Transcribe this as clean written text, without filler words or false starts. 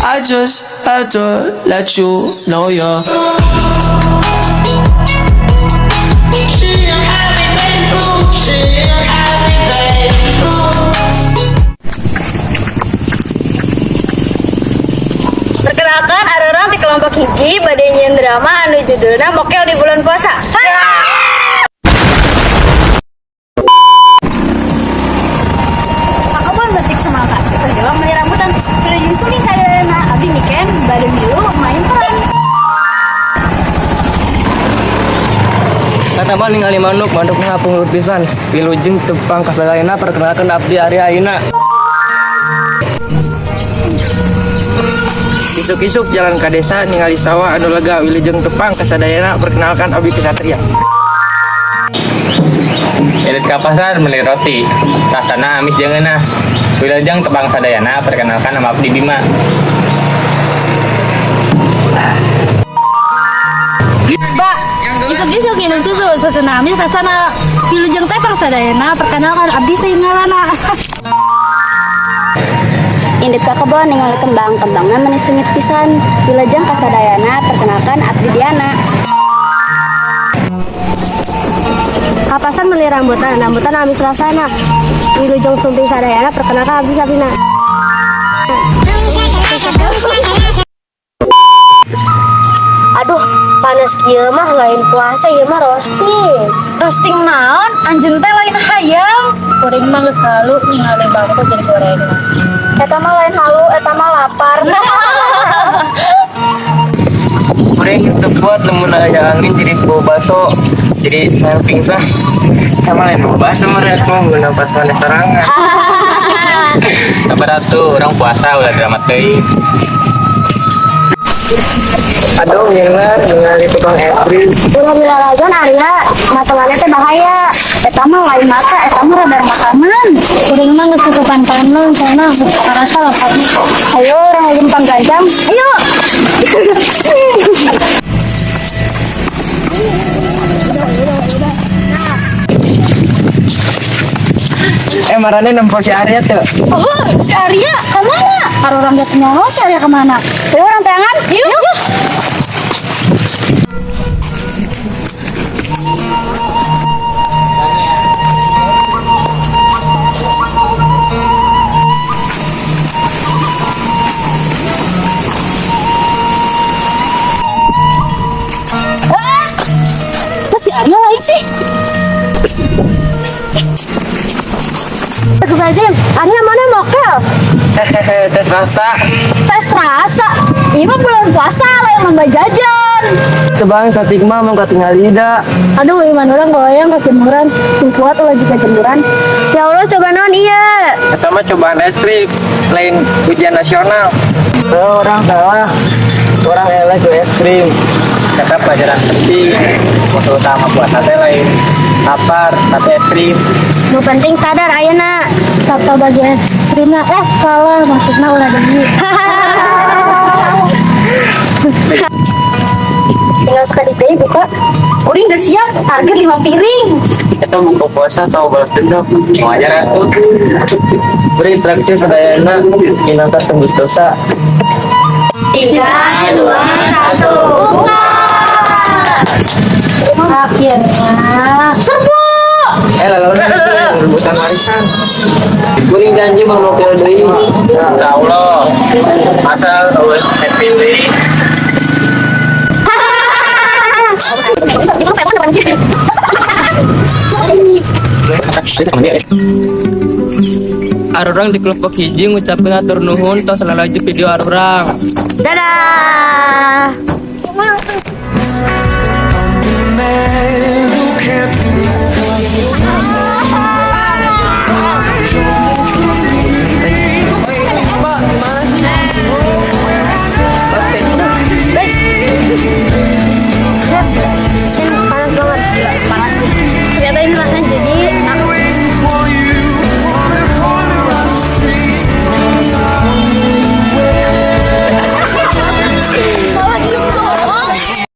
I just had to let you know you're. Perkenalkan, ada orang di kelompok hiji badai nyian drama anu judulna mokel di bulan puasa. Pakobon batik semangat. Terjawab meli rambutan. Pilih sumi sadayana abdi miken badai milu main peran. Kata mah ningali manuk ngapung lulut pisan. Wilujeng tepang kasadayana perkenalkan abdi Ari Aina. Isuk-isuk jalan ka desa ningali sawah anu lega wilujeng tepang kasadayana perkenalkan abdi Kesatria. Elit ka pasar beli roti, rasana amis jangeunah. Wilujeng tepang sadayana perkenalkan nama abdi Bima. Mbak, isuk-isuk minum susu, susu amis rasana wilujeng teh pangsadayana perkenalkan abdi Saingalana. Indit ka kebon ningali kembang-kembangna meuni sengit pisan. Wilujeng kasadayana perkenalkan abdi Diana. Kapasan meuli rambutan amis rasana. Wilujeng sumping sadayana perkenalkan abdi Sabina. Aduh, panas kieu mah lain puasa ieu mah roasting. Roasting naon? Anjeun teh lain hayam. Kuring mah geus halu ningali bangku jadi gorengan. Eta mah lain halu, eta mah lapar. Kurang sebuat lemun aya angin jadi bau baso jadi saya pingsan sama lain bau baso mereka mau pas mana serangan. Sabar atuh, orang puasa udah drama teuing. Aduh nyeungar ningali tukang April. Urang milalagan Arya, matalannya teh bahaya. Eta mah lain mata, eta mah radar makaman. Kuring mah geus tutupan kanon sana karasa lapat. Ayo urang lempang gancang. Ayo. Marane nempel si Arya tuh. Oh, si Arya kemana? Kalau orang lihat nyawa si Arya kemana? Ayo orang tangan. Yuk. Masih Arya lain sih. Aduh Bazim, Arya mana mokel? Hehehe, tes rasa. Tes rasa. Ini mah bulan puasa lain lomba jajan. Sebang satigma mau katinggal ida. Aduh, iman orang goyang kejemuran. Sing kuat lagi kejemuran. Ya Allah, coba non iya. Kita mah cobaan es krim lain ujian nasional. Oh, orang salah. Orang elek ke es krim. Kata pelajaran penting, musuh utama puasa teh lain lapar tapi es krim. Nu penting sadar ayeuna. Sabta bagi es krimnya salah maksudnya ulah deui. Tinggal sekali teh buka. Uring geus siap, target 5 piring. Itu buka puasa atau balas dendam. Mau aja atuh. Beri traktir sadayana inangkan tembus dosa. 3, 2, 1, buka. Akhirnya serbu. Lalu rebutan warisan. Kuring janji mau mokel deui. Insya Allah, asal ulun happy deui. Arurang di kelompok hiji ngucapkeun atur nuhun tos lalaju video arurang. Dadah. Man who can't